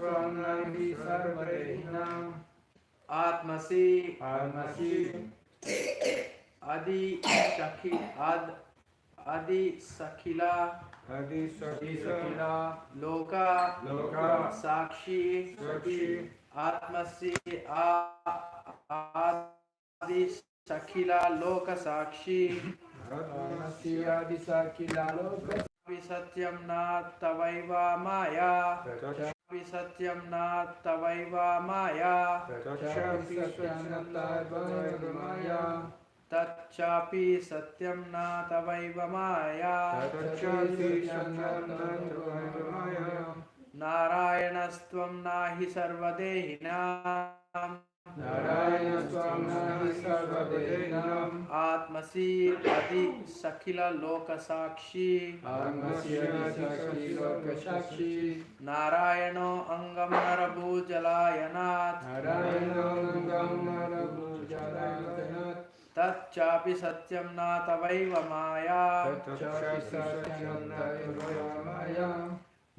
Svam Nahi Sarvadehinam Atmasi Atmasi Adi Sakhila Adi Sakila Loka Loka Sakshi Sakshi Atmasi Adi Sakhila Loka Sakshi Atmasi Adi Sakila Loka Satyam na Tavaiva Maya Satyam na Tavaiva Maya Tachapi Satyanata Maya Tachapi Satyam na Tavaiva Maya Tachapi Satyanata Maya Narayanastvam nahi sarvadehinam Narayana Swamana Sarvadehinam Atmasi Adi Sakhila Loka Sakshi Atmasya Sakshi Loka Sakshi Narayano Angam Narabhujalayanat Narayana Nangam Narabu Jalayanat Tachapi Satyam na Tavaiva Maya Tachapi Satyanata Maya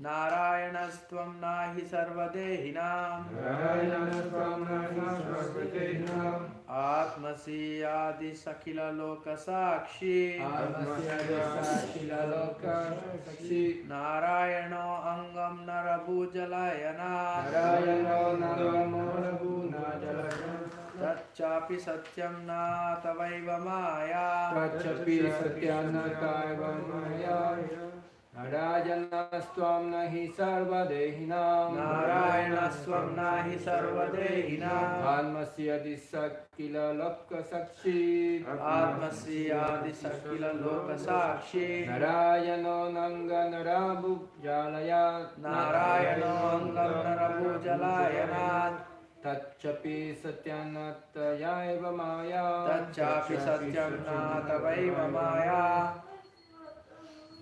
Narayanastvam nahi sarvadehinam Narayana Swamana Sarvadehinam Atmasi Adi Sakhila Loka Sakshi Atmasya Sakshi Loka Sakshi Narayano Angam Narabhujalayanat Narayana Nangam Narabu Jalayanat Tachapi Satyam na Tavaiva Maya Tachapi Satyanata Maya Narayana Swam Nahi Sarvadehinam Narayana Swam Nahi Sarvadehinam Atmasya Sakila Loka Sakshi Atmasya Adi Sakhila Loka Sakshi Narayana Nanga Narabu Jalayat Narayano Angam Narabhujalayanat Tachapi Satyanata Yaiva Maya Tachapi Satyam na Tavaiva Maya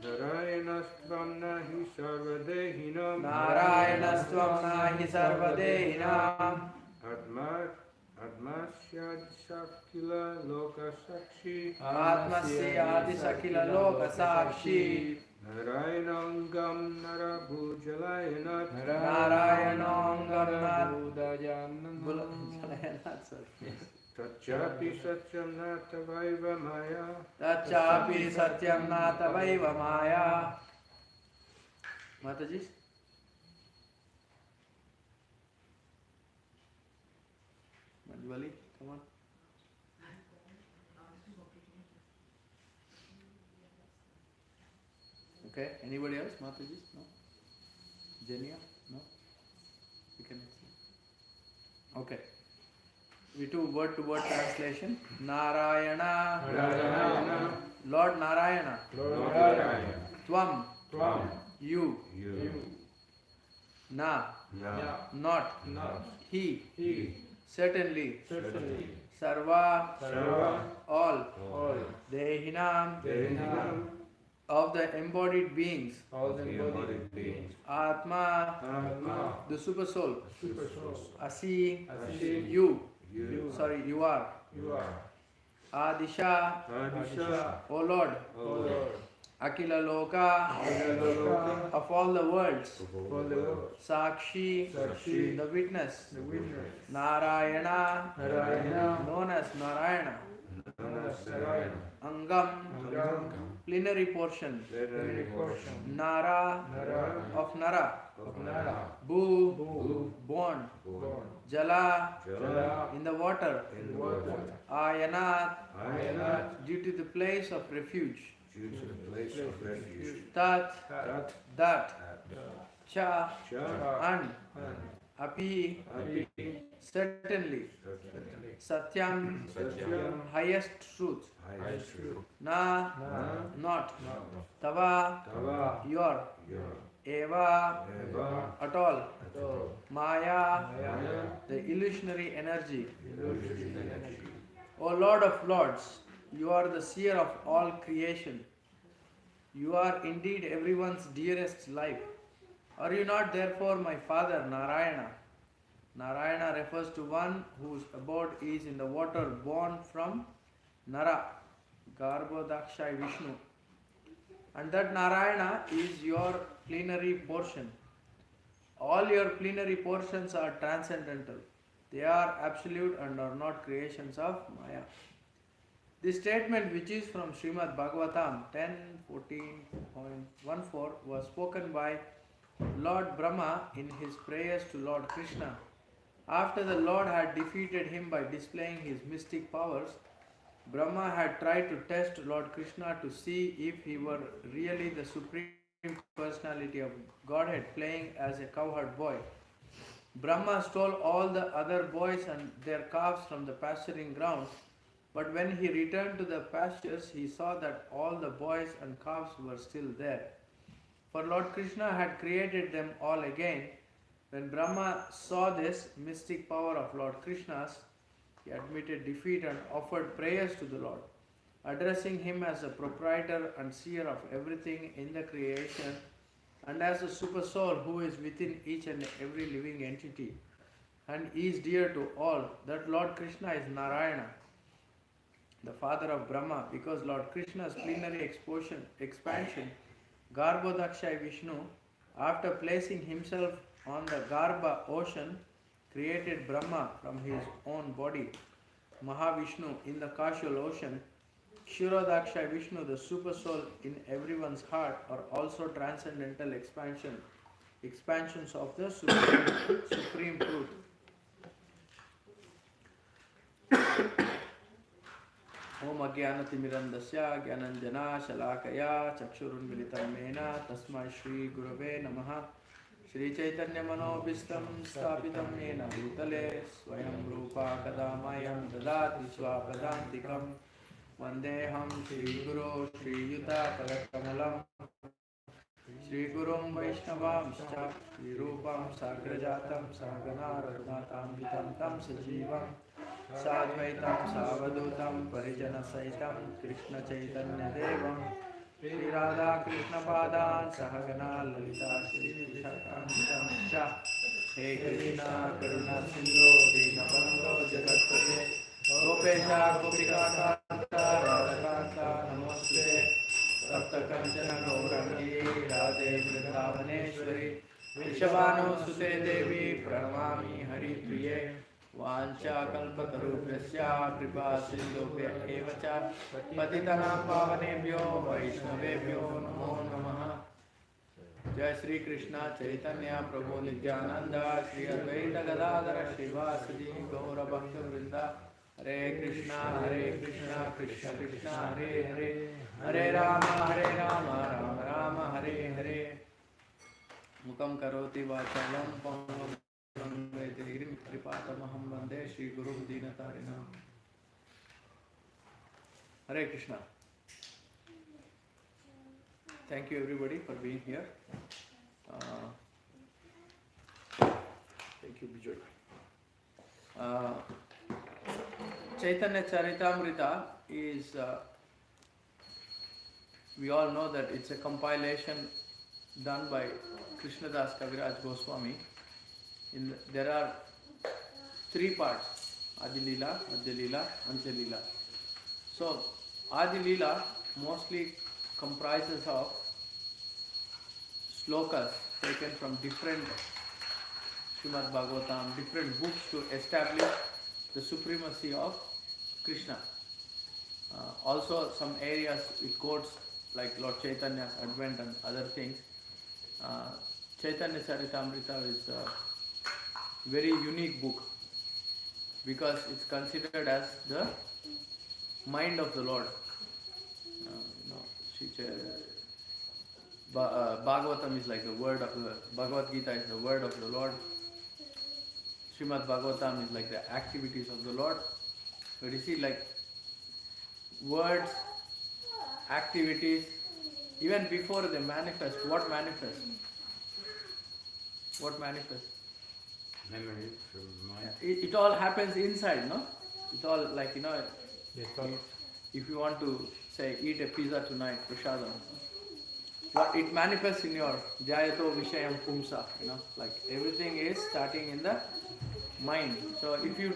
Narayanastvam Nahi Sarvadehinam Narayanastvam Nahi Sarvadehinam Atmasya Sakila Loka Sakshi Atmasya Adi Sakhila Loka Sakshi Narayanangam Narabhujalayanat Narayano Angam Narabhudayanat Tachapi Satyamnata Vaiva Maya Tachapi Satyam na Tavaiva Maya Mataji Manjwali, come on. Okay, anybody else? Mataji? No? Jenia? No? You can see. Okay. We do word to word translation. Narayana. Narayana Lord Narayana. Lord Narayana Tvam. Tvam You. Na. Not. He. Certainly. Sarva. All. Dehinam. Of the embodied beings. Atma. The super soul. Asi. You. Sorry, you are. Adisha. O Lord. Akila Loka. Of all the worlds. Sakshi. The witness. Narayana. Known as Narayana. Angam. Plenary portion. Nara. Of Nara. Bhu. Born. Jala. In the water. Ayanat. Due to the place of refuge. Tat. That. Cha. And. Api. Certainly. Satyam. Highest truth. Na. Not. Tava. Your. Eva. At all. Maya. The illusionary energy. O Lord of Lords, you are the seer of all creation. You are indeed everyone's dearest life. Are you not therefore my father Narayana? Narayana refers to one whose abode is in the water born from Nara, Garbhodakshai Vishnu. And that Narayana is your plenary portion. All your plenary portions are transcendental. They are absolute and are not creations of Maya. This statement, which is from Srimad Bhagavatam 10.14.14, was spoken by Lord Brahma in his prayers to Lord Krishna. After the Lord had defeated him by displaying his mystic powers, Brahma had tried to test Lord Krishna to see if he were really the Supreme Personality of Godhead playing as a cowherd boy. Brahma stole all the other boys and their calves from the pasturing grounds, but when he returned to the pastures, he saw that all the boys and calves were still there. For Lord Krishna had created them all again. When Brahma saw this mystic power of Lord Krishna's, he admitted defeat and offered prayers to the Lord, addressing him as the proprietor and seer of everything in the creation and as the super soul who is within each and every living entity and is dear to all. That Lord Krishna is Narayana, the father of Brahma, because Lord Krishna's plenary expansion, Garbhodakshai Vishnu, after placing himself on the Garbha ocean, created Brahma from his own body, Mahavishnu in the causal ocean. Kshirodakshai Vishnu, the super soul in everyone's heart, are also transcendental expansions of the supreme truth. Om Ajnanatimirandasya Gyananjana Shalakaya Chakshurunmilitam Mena Tasmai Shri Gurave Namaha. Shri Chaitanya Manobhistam Stapitam Yena Bhutale Swayam Rupa Kadamayam Dadati Swapadantikam Vandeham Shri Guru Shri Yuta Padakamalam Shri Gurum Vaishnavamscha Shri Rupam Sagrajatam Sagana Raghunatam Vitam Tam Sajivam Sadvaitam Savadutam Parijana Saitam Krishna Chaitanya Devam Shri Radha Krishna Padan Sahagana Lalita Shri Vishakam Sha He Krishna Karuna Sindhu Dinabandho Jagatpate Gopesha Gopika Kanta Radhakanta Namaste Sapta Kanchana Gaurangi Radhe Vrindavaneshwari Vishavano Sute Devi Pranamami Hari Priye Vancha Kalpatarubhyasya Kripa Sindhubhya Evacha Patitanam Pavanebhyo Vaishnavebhyo Namo Namaha. Jai Shri Krishna Chaitanya Prabhu Nityananda Shri Advaita Gadadhara Shivasadi Gaura Bhakta Vrinda Hare Krishna Krishna Krishna Hare Hare Hare Rama Rama Rama Hare Hare Mukam Karoti Vachalam Pangam Kripatamaham Vande Shri Guru Dinatarinam. Hare Krishna. Thank you everybody for being here. Thank you, Bijoy. Chaitanya Charitamrita is, we all know that it's a compilation done by Krishnadas Kaviraj Goswami. There are three parts: Adi Leela, Madhya Leela, Antya Leela. So Adi Leela mostly comprises of slokas taken from different Srimad Bhagavatam, different books to establish the supremacy of Krishna. Also some areas it quotes like Lord Chaitanya's advent and other things. Chaitanya Charitamrita is a very unique book because it's considered as the mind of the Lord. Bhagavatam is like the word of the Bhagavad Gita is the word of the Lord. Srimad Bhagavatam is like the activities of the Lord. But you see, like words, activities, even before they manifest, what manifests? What manifests? Memory from mind. It all happens inside, no? It all like, if you want to say eat a pizza tonight, prasadam, but it manifests in your jayato vishayam pumsa, like everything is starting in the mind. So if you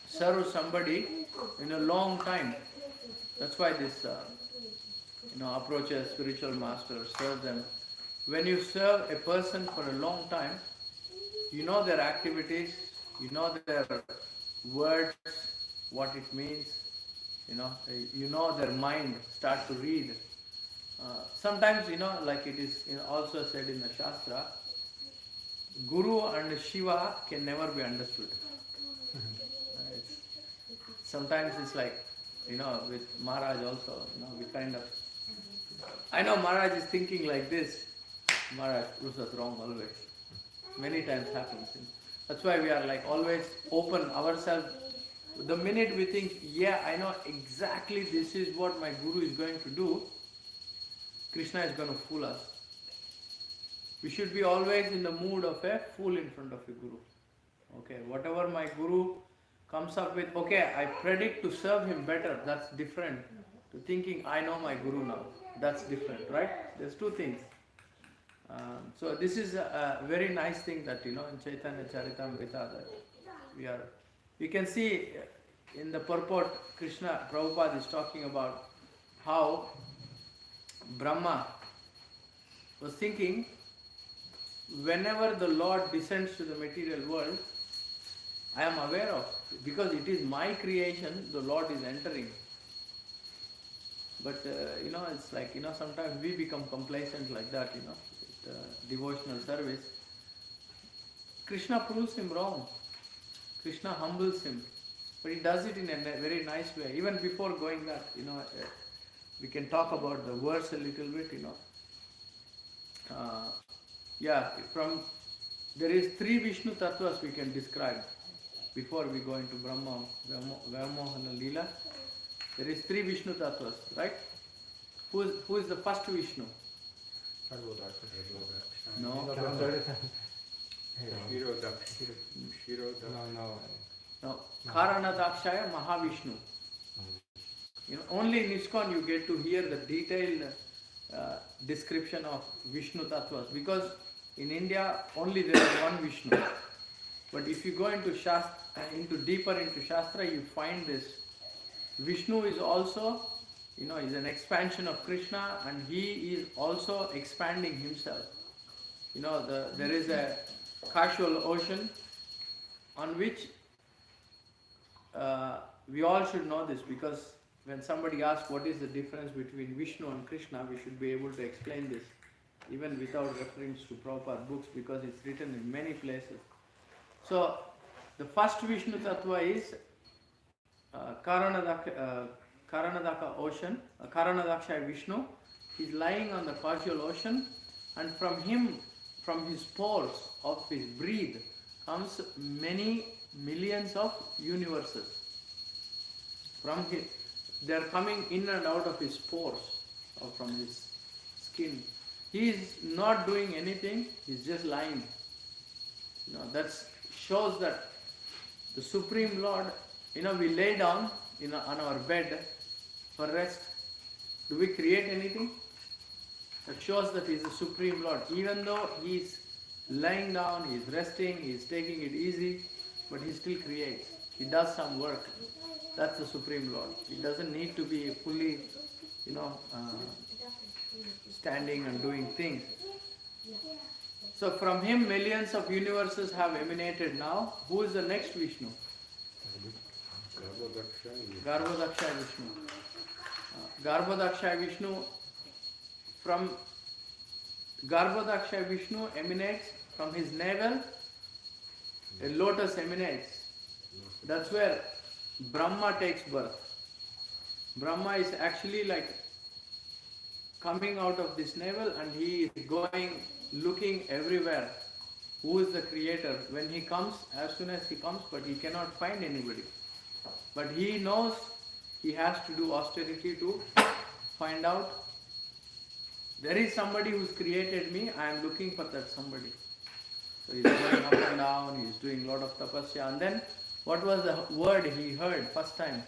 serve somebody in a long time, that's why this approaches spiritual masters, serve them when you serve a person for a long time, you know their activities, you know their words, what it means, you know their mind, start to read. Sometimes, like it is also said in the Shastra, Guru and Shiva can never be understood. It's, sometimes it's like, with Maharaj also, we kind of, I know Maharaj is thinking like this, Maharaj proves us wrong always. Many times happens. That's why we are like always open ourselves. The minute we think, yeah, I know exactly this is what my Guru is going to do, Krishna is going to fool us. We should be always in the mood of a fool in front of a Guru. Okay, whatever my Guru comes up with, okay, I predict to serve him better, that's different to thinking I know my Guru now. That's different, right? There's two things. So this is a very nice thing that, in Chaitanya Charitamrita that we can see in the purport, Krishna, Prabhupada is talking about how Brahma was thinking, whenever the Lord descends to the material world, I am aware of, because it is my creation, the Lord is entering. But, it's like, sometimes we become complacent like that, with devotional service. Krishna proves him wrong. Krishna humbles him. But he does it in a very nice way. Even before going that, we can talk about the verse a little bit, there is 3 Vishnu Tattvas we can describe before we go into Brahma, Vyamohana Leela. There is 3 Vishnu Tattvas, right? Who is the first Vishnu? No. No. Karanadakshaya Mahavishnu. Only in ISKCON you get to hear the detailed description of Vishnu Tattvas, because in India only there is one Vishnu. But if you go into deeper into Shastra, you find this. Vishnu is also, is an expansion of Krishna, and he is also expanding himself. There is a casual ocean on which we all should know this, because when somebody asks what is the difference between Vishnu and Krishna, we should be able to explain this, even without reference to Prabhupada books, because it's written in many places. So, the first Vishnu Tattva is Karanadaka ocean, Karanadaksha Vishnu. He's lying on the causal ocean, and from his pores of his breath comes many millions of universes. They are coming in and out of his pores or from his skin. He is not doing anything, he's just lying. That shows that the Supreme Lord, we lay down on our bed for rest. Do we create anything? That shows that he is the Supreme Lord. Even though he is lying down, he is resting, he is taking it easy, but he still creates. He does some work. That's the Supreme Lord. He doesn't need to be fully, standing and doing things. So from him, millions of universes have emanated now. Who is the next Vishnu? Garbhodaksha Vishnu. Garbhodaksha Vishnu. From Garbhodaksha Vishnu emanates from his navel, a lotus emanates. That's where Brahma takes birth. Brahma is actually like coming out of this navel, and he is going, looking everywhere. Who is the creator? When he comes, as soon as he comes, but he cannot find anybody. But he knows he has to do austerity to find out. There is somebody who's created me, I am looking for that somebody. So he's going up and down, he's doing a lot of tapasya. And then, what was the word he heard first time?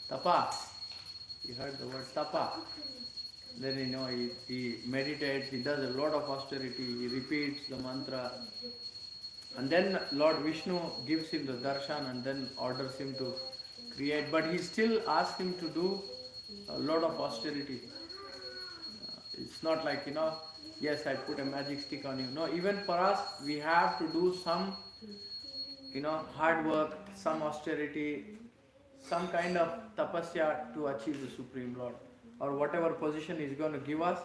Tapa. He heard the word tapa. Then he meditates, he does a lot of austerity, he repeats the mantra. And then Lord Vishnu gives him the darshan and then orders him to create. But he still asks him to do a lot of austerity. It's not like, yes, I put a magic stick on you. No, even for us, we have to do some, hard work, some austerity, some kind of tapasya to achieve the Supreme Lord. Or whatever position He's going to give us,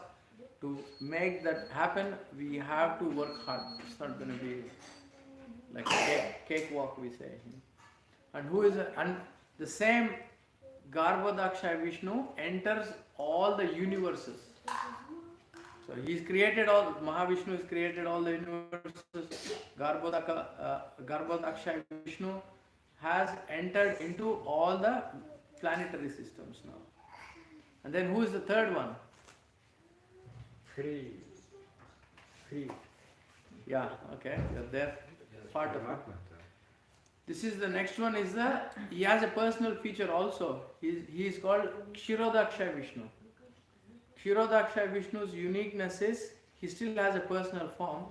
to make that happen, we have to work hard. It's not going to be like a cakewalk, we say. And and the same Garbhodaksha Vishnu enters all the universes. So he's created all, Mahavishnu has created all the universes. Garbhodaksha Vishnu has entered into all the planetary systems now. And then who is the third one? Free. Yeah, okay, you're there. Part of it. This is the next one, he has a personal feature also. He is called Kshirodaksha Vishnu. Kshirodaksha Vishnu's uniqueness is, he still has a personal form.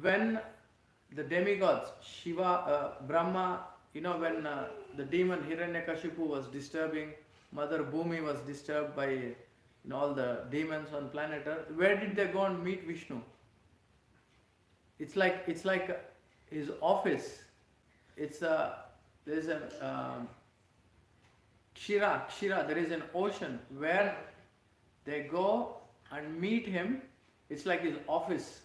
When the demigods, Shiva, Brahma, when the demon Hiranyakashipu was disturbing, Mother Bhumi was disturbed by all the demons on planet Earth, where did they go and meet Vishnu? It's like his office. There's a Kshira, there is an ocean where they go and meet him. It's like his office.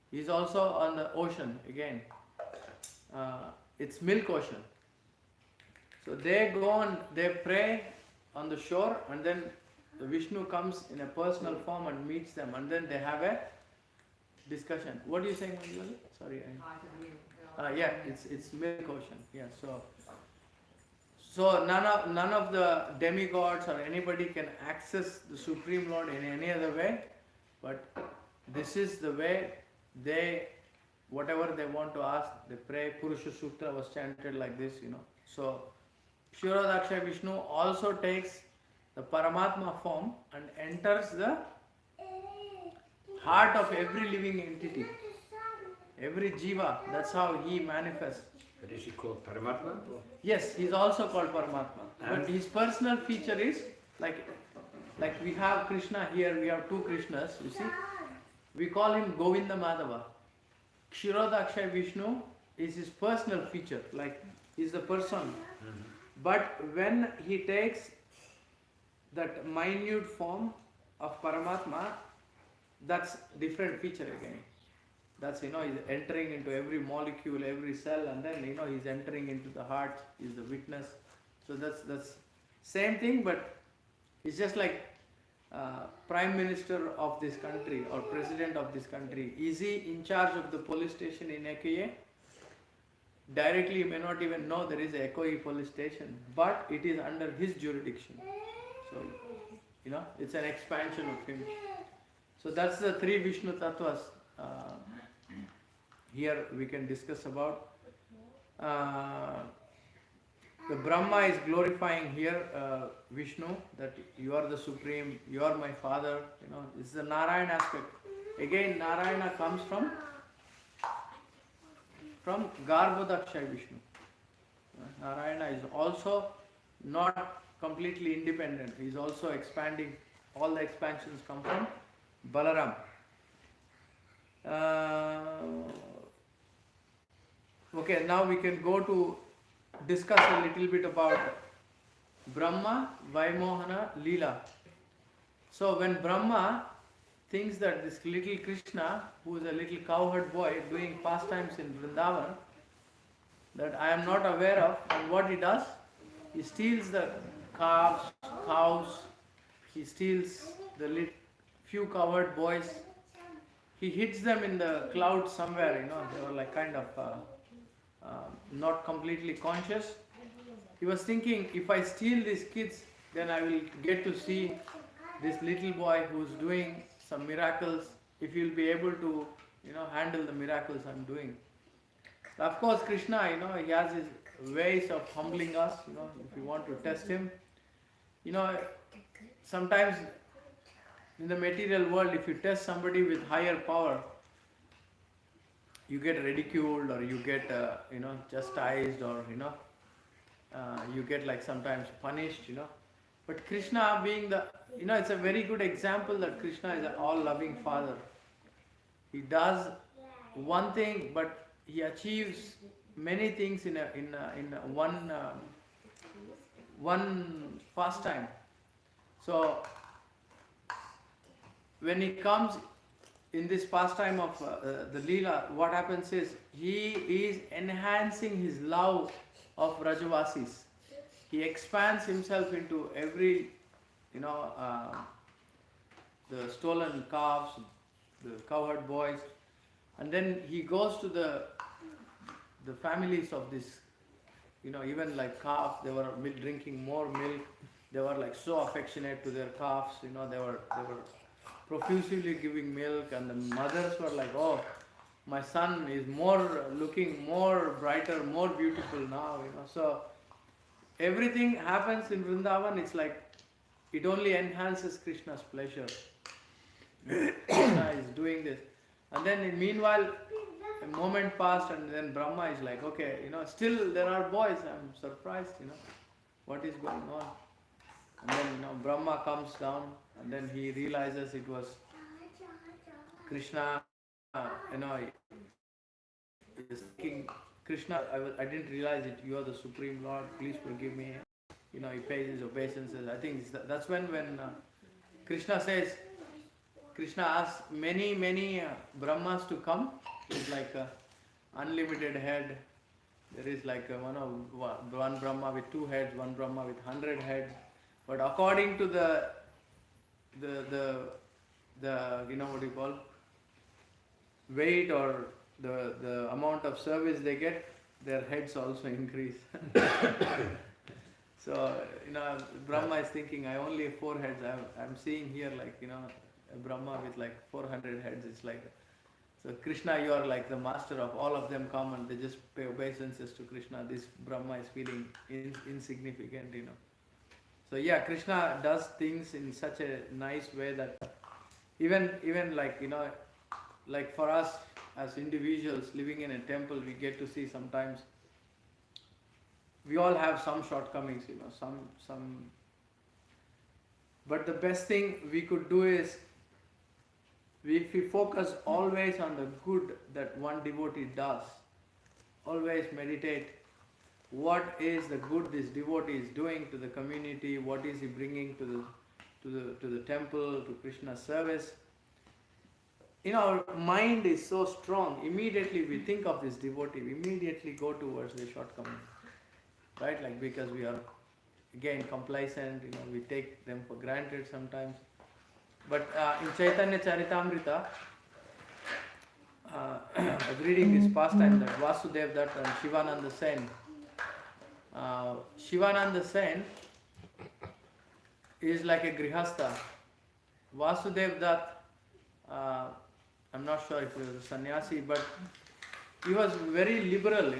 He's also on the ocean again. It's Milk Ocean. So they go and they pray on the shore, and then the Vishnu comes in a personal form and meets them, and then they have a discussion. What are you saying, Manjuli? Sorry. Yeah, it's Milk Ocean. Yeah, so none of the demigods or anybody can access the Supreme Lord in any other way, but this is the way whatever they want to ask, they pray. Purusha Sukta was chanted like this, So Kshirodaksha Vishnu also takes the Paramatma form and enters the heart of every living entity, every jiva. That's how he manifests. But is he called Paramatma? Yes, he's also called Paramatma. But his personal feature is like we have Krishna here, we have two Krishnas, you see. We call him Govinda Madhava. Kshirodaksha Vishnu is his personal feature, like he's the person. Mm-hmm. But when he takes that minute form of Paramatma, that's different feature again. That's, he's entering into every molecule, every cell, and then, he's entering into the heart, he's the witness. So that's same thing, but it's just like Prime Minister of this country or President of this country. Is he in charge of the police station in Ekye? Directly, you may not even know there is a Ekoi police station, but it is under his jurisdiction. So, it's an expansion of him. So that's the three Vishnu Tattvas. Here we can discuss about. The Brahma is glorifying here Vishnu, that you are the Supreme, you are my Father. It's the Narayana aspect. Again, Narayana comes from Garbhodaksha Vishnu. Narayana is also not completely independent. He is also expanding. All the expansions come from Balaram. Okay, now we can go to discuss a little bit about Brahma, Vaimohana, Leela. So when Brahma thinks that this little Krishna, who is a little cowherd boy doing pastimes in Vrindavan, that I am not aware of, and what he does, he steals the cows, he steals the few cowherd boys, he hits them in the clouds somewhere, they were like kind of not completely conscious. He was thinking, if I steal these kids, then I will get to see this little boy who's doing some miracles, if he'll be able to, handle the miracles I'm doing. Of course, Krishna, he has his ways of humbling us, if we want to test him. Sometimes in the material world, if you test somebody with higher power, you get ridiculed, or you get, chastised, or, you get like sometimes punished, But Krishna being the, it's a very good example that Krishna is an all-loving father. He does one thing, but he achieves many things in one pastime. So when he comes in this pastime of the Leela, what happens is he is enhancing his love of Rajavasis. He expands himself into every, the stolen calves, the cowherd boys, and then he goes to the families of this, even like calves, they were drinking more milk. They were like so affectionate to their calves, they were profusely giving milk, and the mothers were like, oh, my son is looking more brighter, more beautiful now, So everything happens in Vrindavan, it's like it only enhances Krishna's pleasure. Krishna is doing this. And then meanwhile, a moment passed, and then Brahma is like, okay, still there are boys, I'm surprised, what is going on. And then Brahma comes down, and then he realizes it was Krishna, is thinking, Krishna, I didn't realize it, you are the Supreme Lord, please forgive me. He pays his obeisances. I think that's when Krishna says, Krishna asks many Brahmas to come. It's like a unlimited head. There is like one Brahma with 2 heads, one Brahma with 100 heads. But according to the what do you call, weight or the amount of service they get, their heads also increase. So Brahma is thinking, I only have 4 heads. I'm seeing here like a Brahma with like 400 heads. It's like, so Krishna, you are like the master of all of them. Come and they just pay obeisances to Krishna. This Brahma is feeling insignificant. So yeah, Krishna does things in such a nice way that even like like for us as individuals living in a temple, we get to see sometimes we all have some shortcomings, some. But the best thing we could do is, if we focus always on the good that one devotee does, always meditate, what is the good this devotee is doing to the community, what is he bringing to the temple, to Krishna's service. Our mind is so strong, immediately we think of this devotee, we immediately go towards the shortcomings. Right? Like, because we are again complacent, we take them for granted sometimes. But in Chaitanya Charitamrita, I was reading this pastime that Vasudev Dutt and Shivananda Sen. Shivananda Sen is like a grihastha. Vasudev Dutt, I'm not sure if he was a sannyasi, but he was very liberal,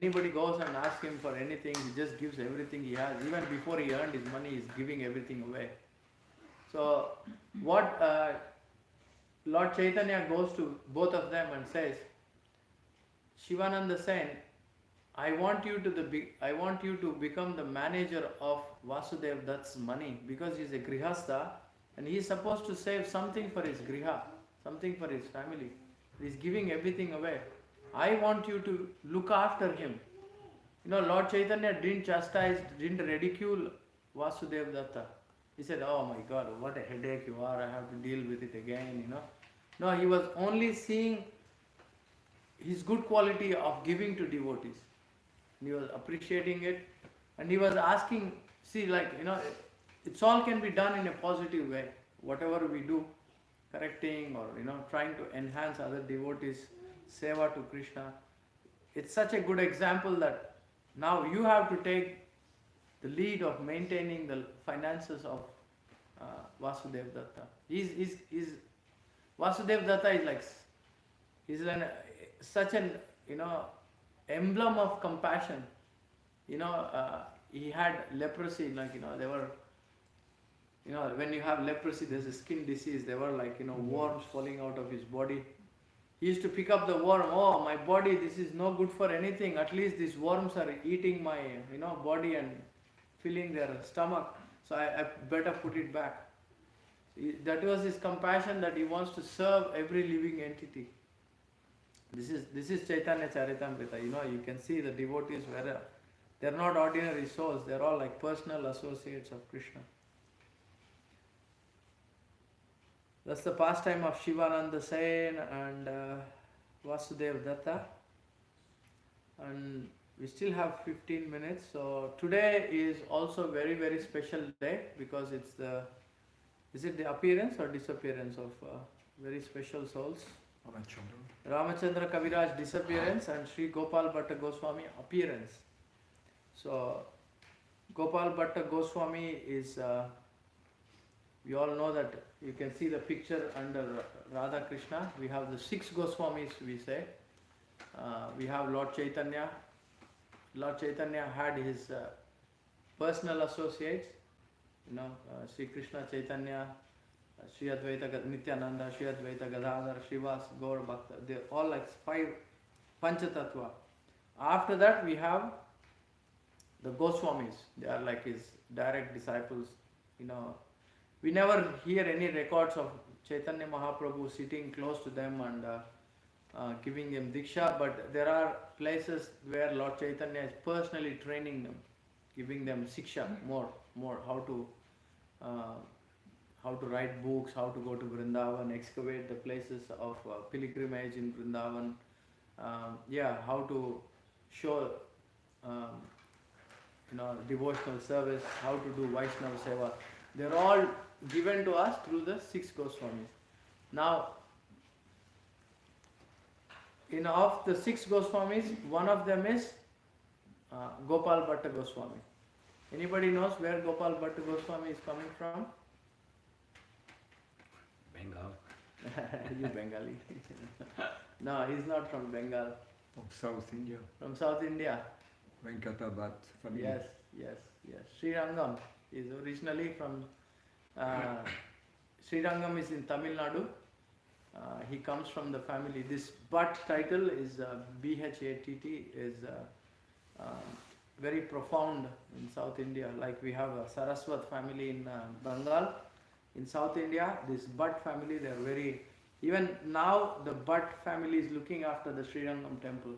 Anybody goes and asks him for anything, he just gives everything he has. Even before he earned his money, he's giving everything away. So what Lord Chaitanya goes to both of them and says, Shivananda Sen, I want you to become the manager of Vasudev Dutt's money, because he's a grihastha and he's supposed to save something for his griha, something for his family. He's giving everything away. I want you to look after him. Lord Chaitanya didn't chastise, didn't ridicule Vasudev Datta. He said, oh my God, what a headache you are, I have to deal with it again, No, he was only seeing his good quality of giving to devotees. And he was appreciating it. And he was asking, it's all can be done in a positive way. Whatever we do, correcting or, trying to enhance other devotees' seva to Krishna. It's such a good example that now you have to take the lead of maintaining the finances of Vasudev Datta. Vasudev Datta is like, such an emblem of compassion. He had leprosy, they were, when you have leprosy, there's a skin disease. There were worms falling out of his body. He used to pick up the worm. Oh, my body, this is no good for anything. At least these worms are eating my, body and filling their stomach. so I better put it back. That was his compassion, that he wants to serve every living entity. This is Chaitanya Charitamrita. You can see the devotees they're not ordinary souls, they're all like personal associates of Krishna. That's the pastime of Shivananda Sen and Vasudev Datta. And we still have 15 minutes. So today is also a very, very special day because it's is it the appearance or disappearance of very special souls? Ramachandra Kaviraj disappearance and Sri Gopal Bhatta Goswami appearance. So Gopal Bhatta Goswami is, we all know that you can see the picture under Radha Krishna. We have the 6 Goswamis, we say. We have Lord Chaitanya. Lord Chaitanya had his personal associates, Sri Krishna Chaitanya, Sri Advaita Nityananda, Sri Advaita Gadadhar, Srivas, Gaur Bhakta. They're all like 5 Panchatattva. After that we have the Goswamis. They are like his direct disciples. We never hear any records of Chaitanya Mahaprabhu sitting close to them and giving them diksha, but there are places where Lord Chaitanya is personally training them, giving them siksha, more how to write books, how to go to Vrindavan, excavate the places of pilgrimage in Vrindavan, how to show devotional service, how to do Vaishnava Seva. They're all given to us through the 6 Goswamis. Now, of the 6 Goswamis, one of them is Gopal Bhatta Goswami. Anybody knows where Gopal Bhatta Goswami is coming from? Bengal. You Bengali. No, he's not from Bengal. From South India. From South India. Venkatabat family. Yes. Sri Rangam is originally from Sri Rangam is in Tamil Nadu. He comes from the family. This Bhatt title is BHATT, is very profound in South India. Like we have a Saraswat family in Bengal. In South India, this Bhatt family, they are very, even now the Bhatt family is looking after the Sri Rangam temple.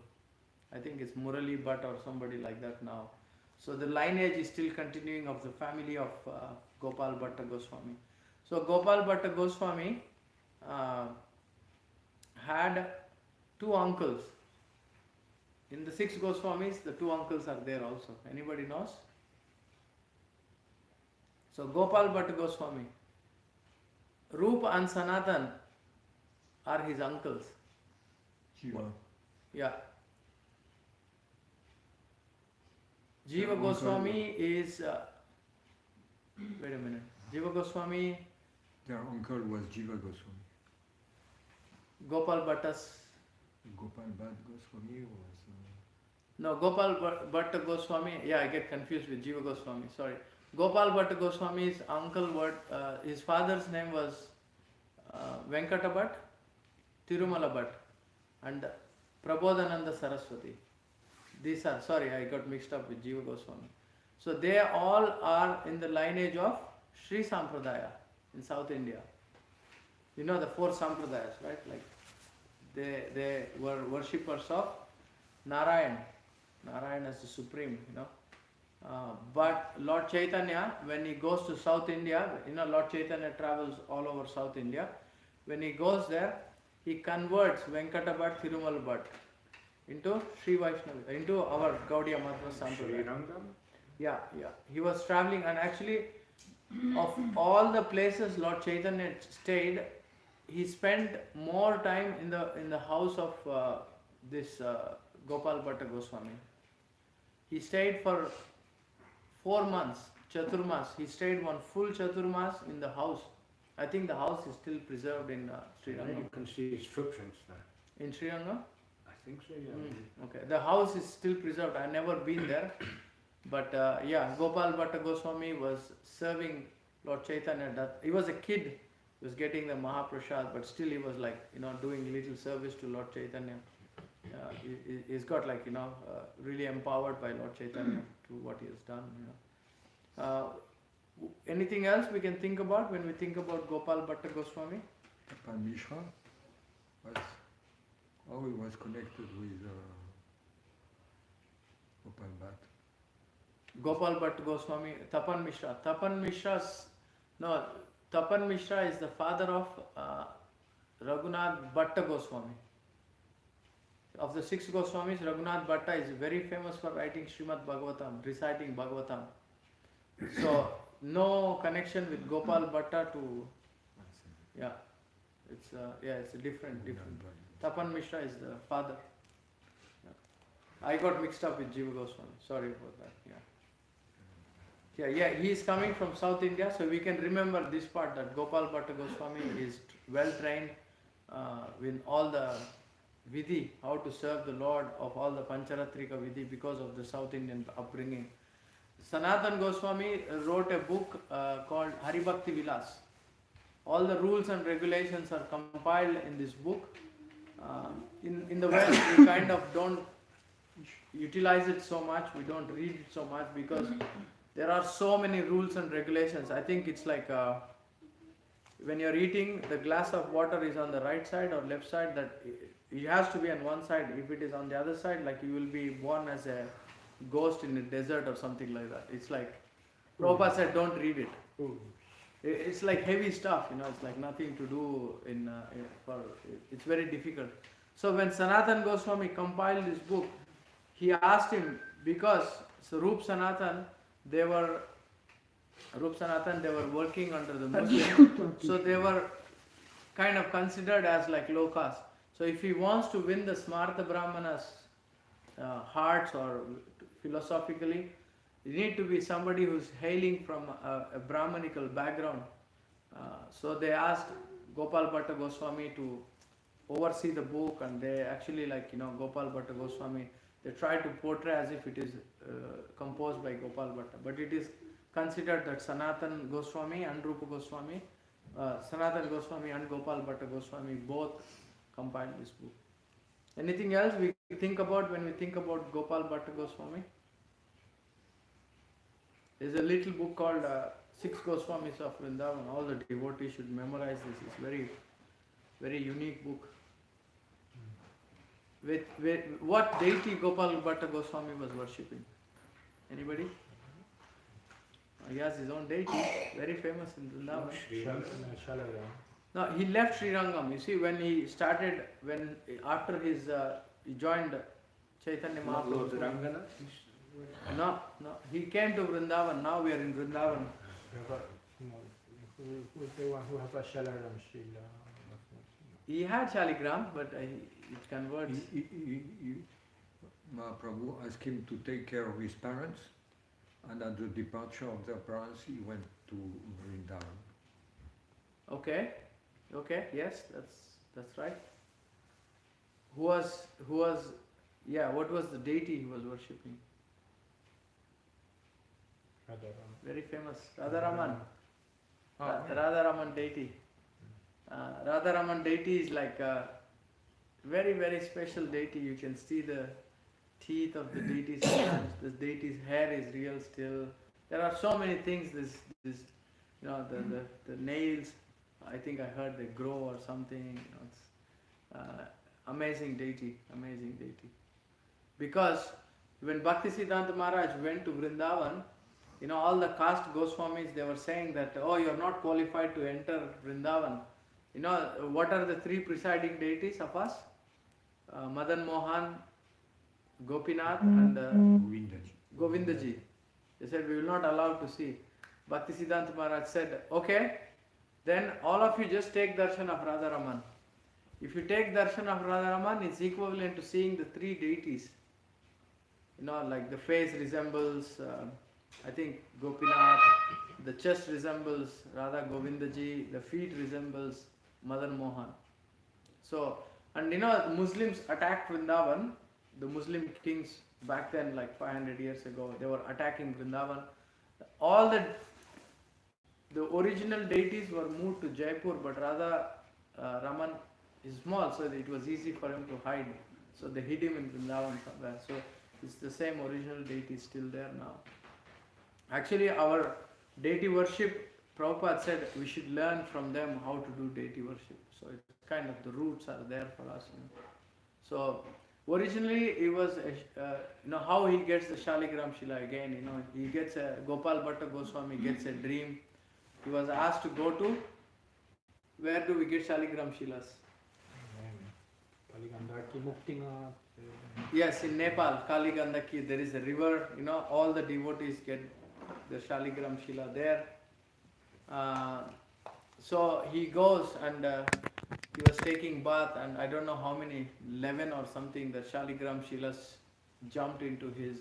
I think it's Murali Bhatt or somebody like that now. So the lineage is still continuing of the family of Gopal Bhatta Goswami. So Gopal Bhatta Goswami had 2 uncles. In the 6 Goswamis, the 2 uncles are there also. Anybody knows? So Gopal Bhatta Goswami, Rupa and Sanatan are his uncles. Jiva. Yeah. Jiva Goswami is, wait a minute, Jiva Goswami, Their uncle was Jiva Goswami. Gopal Bhatta's, Gopal Bhatt Goswami was... no, Gopal Bhatta Goswami, I get confused with Jiva Goswami, sorry. Gopal Bhatta Goswami's uncle, his father's name was Venkata Bhatt, Tirumala Bhatt, and Prabodhananda Saraswati. These are, sorry, I got mixed up with Jiva Goswami. So they all are in the lineage of Sri Sampradaya in South India. You know the 4 Sampradayas, right? Like they were worshippers of Narayan. Narayan is the supreme, but Lord Chaitanya, when he goes to South India, Lord Chaitanya travels all over South India. When he goes there, he converts Venkata Bhatt, Thirumal Bhatt into Sri Vaishnava, into our Gaudiya Madhva Sampradaya. Sri Rangam? Yeah. He was traveling, and actually, of all the places Lord Chaitanya stayed, he spent more time in the house of this Gopal Bhatta Goswami. He stayed for 4 months, Chaturmas. He stayed one full Chaturmas in the house. I think the house is still preserved in Sri Rangam. You can see his footprints there. In Sri Rangam? I think so, yeah. Okay, the house is still preserved. I've never been there. But Gopal Bhatta Goswami was serving Lord Chaitanya. He was a kid, he was getting the Mahaprasad, but still he was like, doing little service to Lord Chaitanya. He's got like, really empowered by Lord Chaitanya to what he has done. Anything else we can think about when we think about Gopal Bhatta Goswami? Tapan Mishra was how he was connected with Gopal Bhatt. Gopal Bhatta Goswami, Tapan Mishra. Tapan Mishra is the father of Raghunath Bhatta Goswami. Of the 6 Goswamis, Raghunath Bhatta is very famous for writing Srimad Bhagavatam, reciting Bhagavatam. So, no connection with Gopal Bhatta to, it's a different. Tapan Mishra is the father. Yeah. I got mixed up with Jiva Goswami, sorry about that. Yeah, he is coming from South India, so we can remember this part that Gopal Bhatta Goswami is well trained with all the Vidhi, how to serve the Lord of all the Pancharatrika Vidhi because of the South Indian upbringing. Sanatan Goswami wrote a book called Haribhakti Vilas. All the rules and regulations are compiled in this book. In the West, we kind of don't utilize it so much, we don't read it so much because there are so many rules and regulations. I think it's like when you're eating, the glass of water is on the right side or left side, that it has to be on one side. If it is on the other side, like you will be born as a ghost in a desert or something like that. It's like, Prabhupada said, don't read it. It's like heavy stuff, it's like nothing to do it's very difficult. So when Sanatan Goswami compiled this book, he asked him, because Rup Sanatan, they were working under the Muslims, so they were kind of considered as like low caste. So if he wants to win the Smartha Brahmanas' hearts or philosophically, you need to be somebody who's hailing from a Brahmanical background. So they asked Gopal Bhatta Goswami to oversee the book, and they actually Gopal Bhatta Goswami, they try to portray as if it is composed by Gopal Bhatta, but it is considered that Sanatan Goswami and Rupa Goswami, Sanatan Goswami and Gopal Bhatta Goswami both compiled this book. Anything else we think about when we think about Gopal Bhatta Goswami? There's a little book called 6 Goswamis of Vrindavan. All the devotees should memorize this. It's very, very unique book. With what deity Gopal Bhatta Goswami was worshipping? Anybody? He has his own deity, very famous in Vrindavan. No, he left Sri Rangam. You see, when he started, after his he joined Chaitanya Mahaprabhu. No, he came to Vrindavan. Now we are in Vrindavan. Who's the one who has a Shalagram Srila? He had Shaligram, but it converts. Mahaprabhu asked him to take care of his parents, and at the departure of their parents, he went to Vrindavan. Okay, yes, that's right. What was the deity he was worshipping? Radharaman. Very famous, Radharaman. Radharaman deity. Radharaman deity is like a very, very special deity. You can see the teeth of the deity sometimes. This deity's hair is real still. There are so many things. The nails, I think I heard they grow or something. It's amazing deity. Because when Bhaktisiddhanta Maharaj went to Vrindavan, all the caste Goswamis, they were saying that, you're not qualified to enter Vrindavan. What are the 3 presiding deities of us? Madan Mohan, Gopinath and Govindaji. They said, we will not allow to see. Bhaktisiddhanta Maharaj said, okay, then all of you just take darshan of Radharaman. If you take darshan of Radharaman, it's equivalent to seeing the 3 deities. Like the face resembles, I think, Gopinath, the chest resembles Radha Govindaji, the feet resembles Madan Mohan. So, and Muslims attacked Vrindavan, the Muslim kings back then, like 500 years ago, they were attacking Vrindavan. All the original deities were moved to Jaipur, but Radha Raman is small, so it was easy for him to hide. So they hid him in Vrindavan somewhere. So it's the same original deity still there now. Actually, our Deity worship, Prabhupada said we should learn from them how to do deity worship. So it's kind of the roots are there for us. So originally it was, how he gets the Shaligram Shila again. He gets Gopal Bhatta Goswami gets a dream. He was asked to go to, where do we get Shaligram Shilas? Kaligandaki, Muktinath. Yes, in Nepal, Kaligandaki, there is a river. All the devotees get the Shaligram Shila there. So he goes and he was taking bath, and I don't know how many, 11 or something, the Shaligram Shilas jumped into his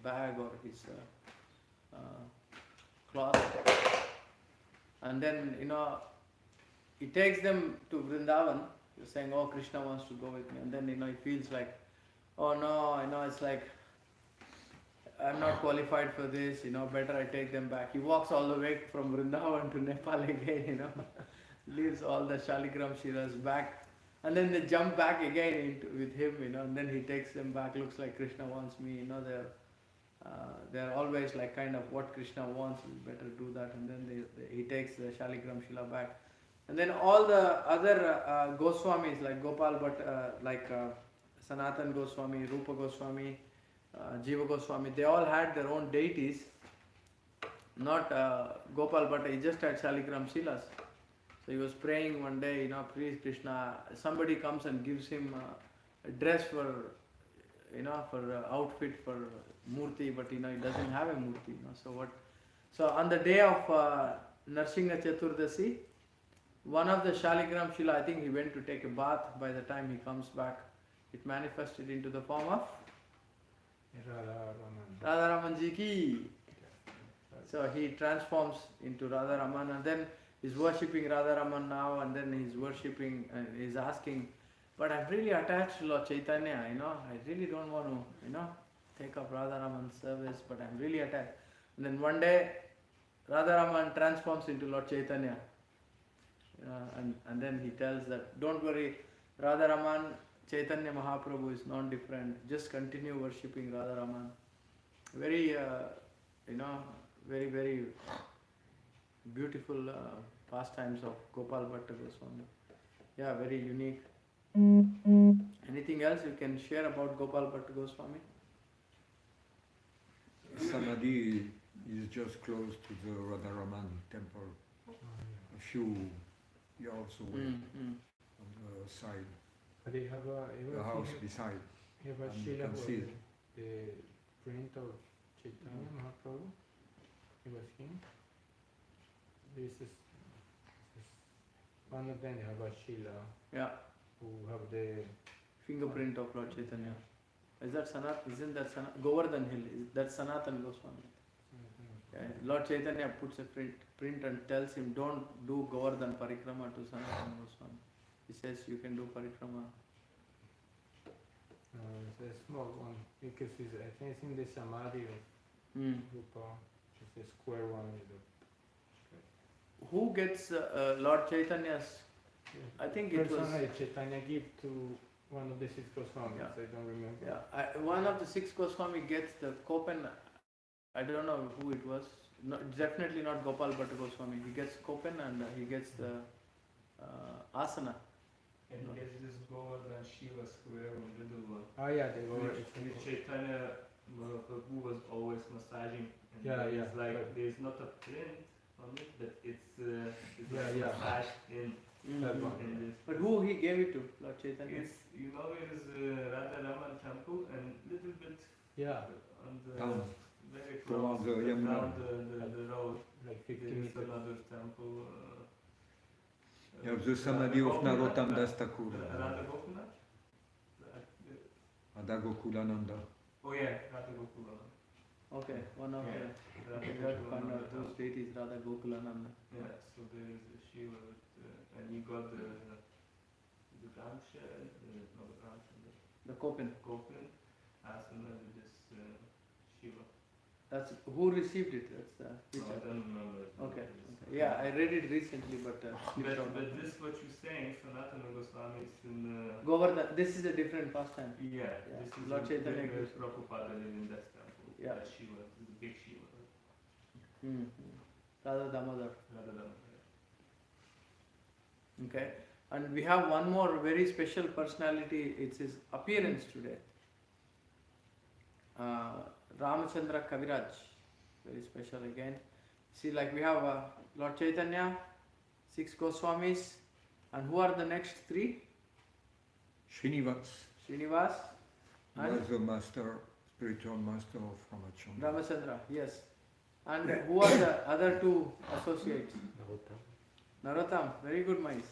bag or his cloth. And then, he takes them to Vrindavan. He's saying, oh, Krishna wants to go with me. And then, he feels like, oh no, it's like, I'm not qualified for this, better I take them back. He walks all the way from Vrindavan to Nepal again, leaves all the Shaligram Shilas back. And then they jump back again with him, and then he takes them back. Looks like Krishna wants me, they're always like kind of what Krishna wants, we better do that. And then he takes the Shaligram Shila back. And then all the other Goswamis like Gopal Sanatan Goswami, Rupa Goswami, Jiva Goswami, they all had their own deities. Not Gopal Bhatta, he just had Shaligram Shilas. So he was praying one day, please Krishna, somebody comes and gives him a dress for outfit for Murti, but he doesn't have a Murti. So on the day of Narsingha Chaturdasi, one of the Shaligram Shila, I think he went to take a bath. By the time he comes back, it manifested into the form of Radharaman Ji ki. So he transforms into Radharaman, and then he's worshipping Radharaman now, and then he's worshipping and he's asking, but I'm really attached to Lord Chaitanya, I really don't want to, take up Radharaman's service, but I'm really attached. And then one day, Radharaman transforms into Lord Chaitanya. And then he tells that, don't worry, Radharaman, Chaitanya Mahaprabhu is non-different, just continue worshipping Radharaman. Very, very, very beautiful pastimes of Gopal Bhatta Goswami. Yeah, very unique. Anything else you can share about Gopal Bhatta Goswami? Samadhi is just close to the Radharaman temple, a few yards away on the side, But they have the house beside. He have a And you Shila can who see was it. the print of Chaitanya Mahaprabhu. It was him. This is one of them. They have a Shila Yeah, who have the fingerprint of Lord Chaitanya. Is that Isn't that Govardhan Hill? That's Sanatan Goswami. Yeah, Lord Chaitanya puts a print and tells him, don't do Govardhan Parikrama to Sanatan Goswami. He says you can do Parikrama. it's a small one because I think it's in the Samadhi of Rupa. It's a square one with the Who gets Lord Chaitanya's? I think it was. personally Chaitanya give to one of the six Goswamis. Yeah. I don't remember. Yeah, one of the six Goswami gets the Kopen. I don't know who it was. Definitely not Gopal Bhatta Goswami. He gets Kopen and he gets the asana. And he gets this Govardhan Shiva square or little one. Oh yeah, they were. Which Chaitanya Mahaprabhu was always massaging. And Yeah, yeah, it's like but- there's not a print on it, but it's Yeah, like yeah. massaged in That one. in this. But who he gave it to? Lord Chaitanya. It's it is Radha Raman temple and little bit Yeah, on the Down. very Towards close the Yamuna. down the road. like 50 There is meters. another temple. You have the Samadhi of Narottam Das Thakur, Radha Gopinath? Radha Gokulananda. Oh yeah, Radha Gokulananda. Okay, one of Yeah. the. Radha We got to find out Gokulananda whose deities Radha Gokulananda. Yeah, so there is a Shiva with, and you got the branch, not the branch, The Kopen. the Gopin, asana with this Shiva. That's who received it. That's the No, I picture. don't remember. Okay. Yeah, I read it recently, but slipped out. But this what you're saying, Sanatana Goswami is in Govardhan. This is a different pastime. yeah, Yeah. this is Lord Chaitanya where gives- Prabhupada lives in that temple. Yeah. That Shiva, this is a big Shiva. Radha Damodar. Radha Damodar. Okay. And we have one more very special personality. It's his appearance today. Ramachandra Kaviraj. Very special again. See, like we have Lord Chaitanya, 6 Goswamis, and who are the next 3? Srinivas Srinivas and was the master, spiritual master of Ramachandra. Ramachandra, yes. And who are the other 2 associates? Narottam, very good minds.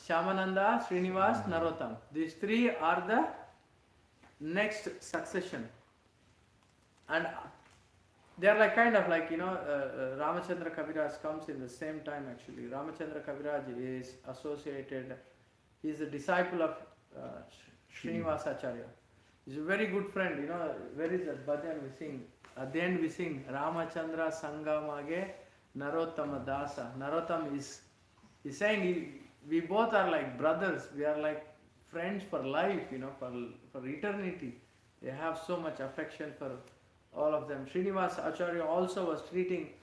Shyamananda, Srinivas, Narottam. These 3 are the next succession. And they are like kind of like, Ramachandra Kaviraj comes in the same time actually. Ramachandra Kaviraj is associated, he is a disciple of Srinivas Acharya. He's a very good friend, where is that bhajan we sing? At the end we sing, Ramachandra Sangamage Narottama Dasa. Narottam is saying we both are like brothers, we are like friends for life, for eternity. They have so much affection for all of them. Srinivas Acharya also was treating,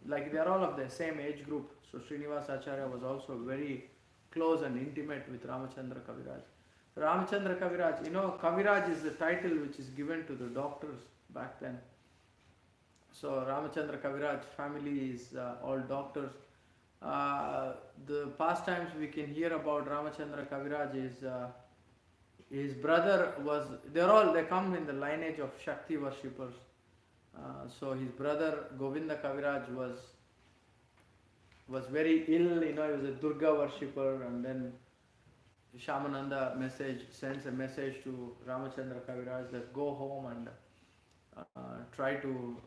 like they are all of the same age group. So Srinivas Acharya was also very close and intimate with Ramachandra Kaviraj. Ramachandra Kaviraj, Kaviraj is the title which is given to the doctors back then. So Ramachandra Kaviraj family is all doctors. The pastimes we can hear about Ramachandra Kaviraj is his brother was, they come in the lineage of Shakti worshippers. So his brother Govinda Kaviraj was very ill, he was a Durga worshipper, and then Shyamananda sends a message to Ramachandra Kaviraj that go home and try to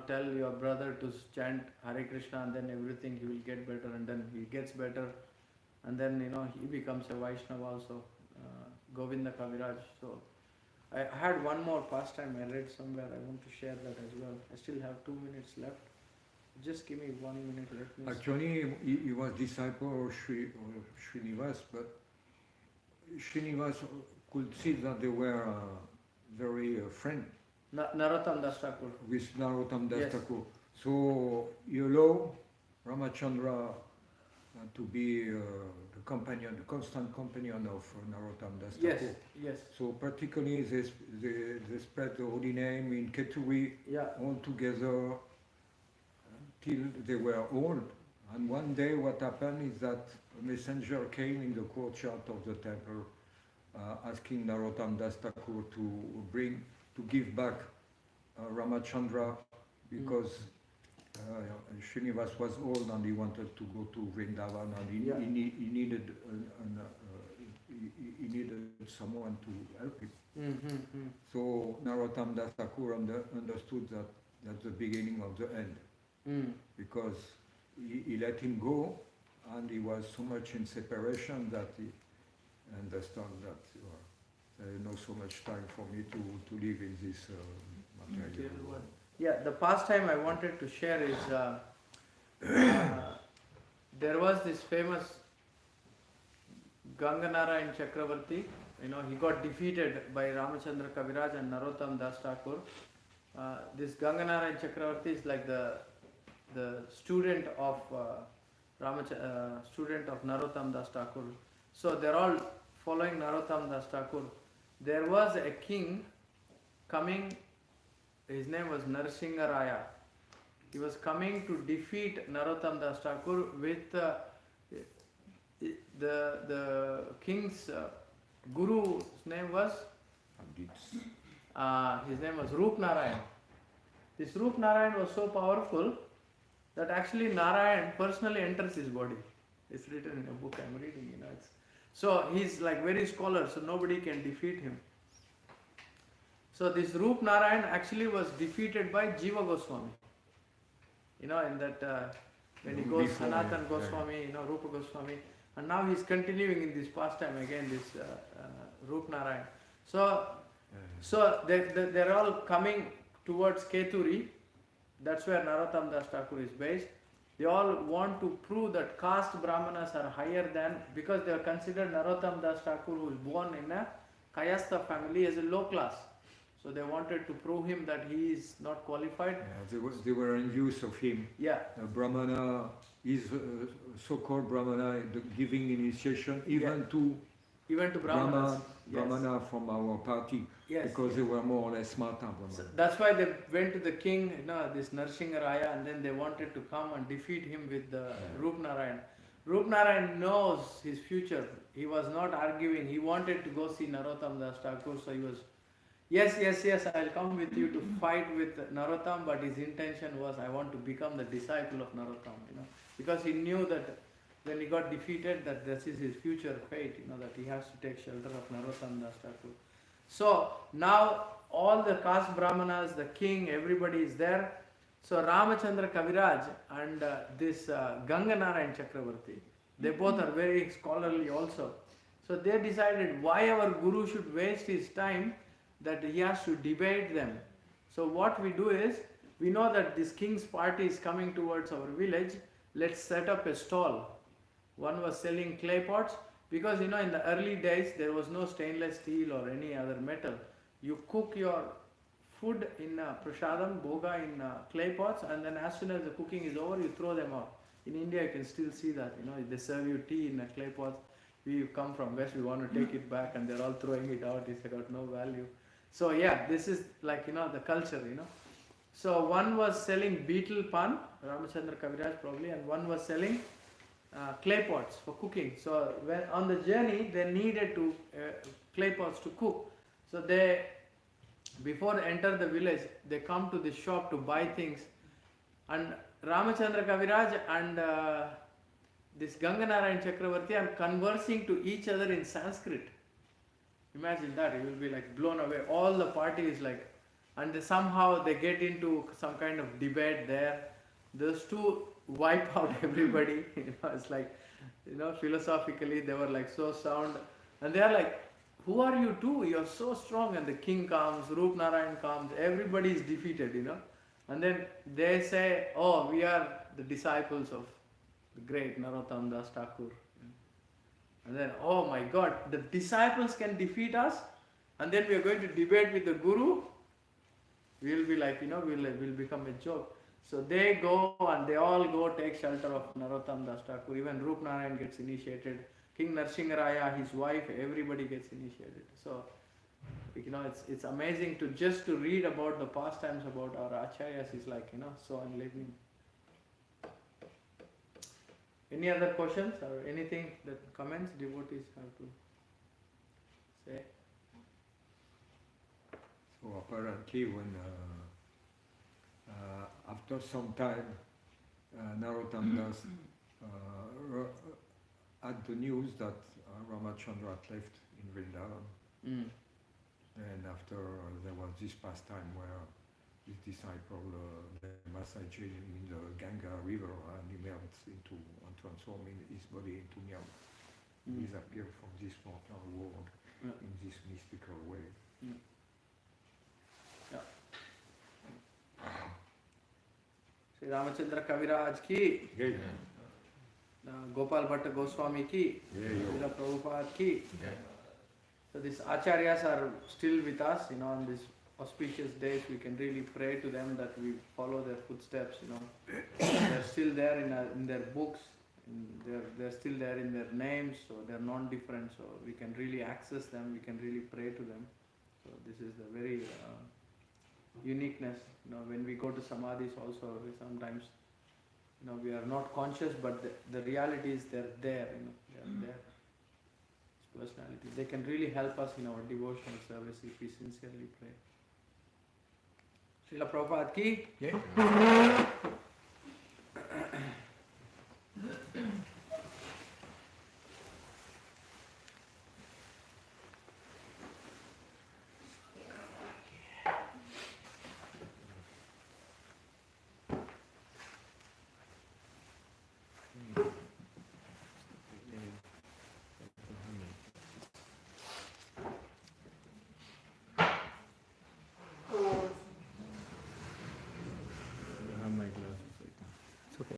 tell your brother to chant Hare Krishna, and then everything he will get better, and then he gets better, and then he becomes a Vaishnava also, Govinda Kaviraj. So I had one more pastime I read somewhere, I want to share that as well. I still have 2 minutes left. Just give me 1 minute, let me Actually, he was disciple of Srinivas, but Srinivas could see that they were very friendly. Narottam Das Thakur. With Narottam Das Yes. Thakur. So he allowed Ramachandra to be the companion, the constant companion of Narottam Das Yes, Thakur. yes. So practically they spread the holy name in Keturi Yeah. all together till they were old. And one day what happened is that a messenger came in the courtyard of the temple asking Narottam Das Thakur to give back Ramachandra because Srinivas was old and he wanted to go to Vrindavan and he needed someone to help him. Mm-hmm. So Narottam Das Thakur understood that that's the beginning of the end because he let him go and he was so much in separation that he understood that there is not so much time for me to live in this material world. Yeah, the pastime I wanted to share is there was this famous Ganganarayan Chakravarti. He got defeated by Ramachandra Kaviraj and Narottam Das Thakur. This Ganganarayan Chakravarti is like the student of Narottam Das Thakur. So they're all following Narottam Das Thakur. There was a king coming, his name was Narsingha Raya. He was coming to defeat Narottam Das Thakur with the king's guru's name was his name was Roop Narayan. This Roop Narayan was so powerful that actually Narayan personally enters his body. It's written in a book I'm reading, So he's like very scholar, so nobody can defeat him. So this Roop Narayan actually was defeated by Jiva Goswami. In that when he goes Sanatan Goswami, Rupa Goswami, and now he's continuing in this pastime again, this Roop Narayan. So they're all coming towards Keturi. That's where Narottam Das Thakur is based. They all want to prove that caste Brahmanas are higher than, because they are considered Narottam Das Thakur, who is born in a Kayastha family, as a low class. So they wanted to prove him that he is not qualified. Yeah, they were envious of him. Yeah. Brahmana is so-called Brahmana giving initiation even to Brahmanas. Brahmana from our party, Yes. because they were more or less smarter Brahmana. So that's why they went to the king, this Narsingaraya, and then they wanted to come and defeat him with the Rup Narayan. Rup Narayan knows his future. He was not arguing. He wanted to go see Narottam Das Thakur, so he was, yes, I'll come with you to fight with Narottam, but his intention was, I want to become the disciple of Narottam, because he knew that when he got defeated, that this is his future fate, that he has to take shelter of Narottam Das Thakur. So now all the caste brahmanas, the king, everybody is there. So Ramachandra Kaviraj and this Ganga Narayan Chakravarti, they both are very scholarly also. So they decided why our guru should waste his time, that he has to debate them. So what we do is, we know that this king's party is coming towards our village, let's set up a stall. One was selling clay pots, because in the early days there was no stainless steel or any other metal. You cook your food in prasadam, bhoga in clay pots, and then as soon as the cooking is over, you throw them out. In India you can still see that, they serve you tea in a clay pot. We come from West, we want to take it back and they're all throwing it out, it's got no value. So yeah, this is like, the culture, So one was selling beetle pan, Ramachandra Kaviraj probably, and one was selling clay pots for cooking. So when on the journey, they needed to clay pots to cook. So they, before they enter the village, they come to the shop to buy things. And Ramachandra Kaviraj and this Ganga Narayan Chakravarti are conversing to each other in Sanskrit. Imagine that, you will be like blown away. All the party is like, and somehow they get into some kind of debate there. Those two wipe out everybody. It's like, philosophically they were like so sound. And they are like, who are you two? You are so strong. And the king comes, Rup Narayan comes, everybody is defeated, And then they say, oh, we are the disciples of the great Narottam Das Thakur. And then, oh my God, the disciples can defeat us, and then we are going to debate with the guru. We will be like, we'll become a joke. So they go and they all go take shelter of Narottam Das Thakur. Even Rup Narayan gets initiated. King Narsingaraya, his wife, everybody gets initiated. So, it's amazing to just to read about the pastimes about our acharyas is like, so enlightening. Any other questions or anything that comments devotees have to say? So apparently when after some time Narottam Das had the news that Ramachandra had left in Vrindavan. And after there was this pastime where his disciple massaged him in the Ganga river and he melts into and transforming his body into milk. He disappeared from this mortal world in this mystical way. Sri Ramachandra Kaviraj ki, Gopal Bhatta Goswami ki, Srila Prabhupada ki. So these acharyas are still with us, on these auspicious days. We can really pray to them that we follow their footsteps, They're still there in their books, they're still there in their names, so they're non-different, so we can really access them, we can really pray to them. So this is the very uniqueness, when we go to samadhis also, we sometimes, we are not conscious, but the reality is they're there, they're there. Personality. They can really help us in our devotional service if we sincerely pray. Srila Prabhupada ki.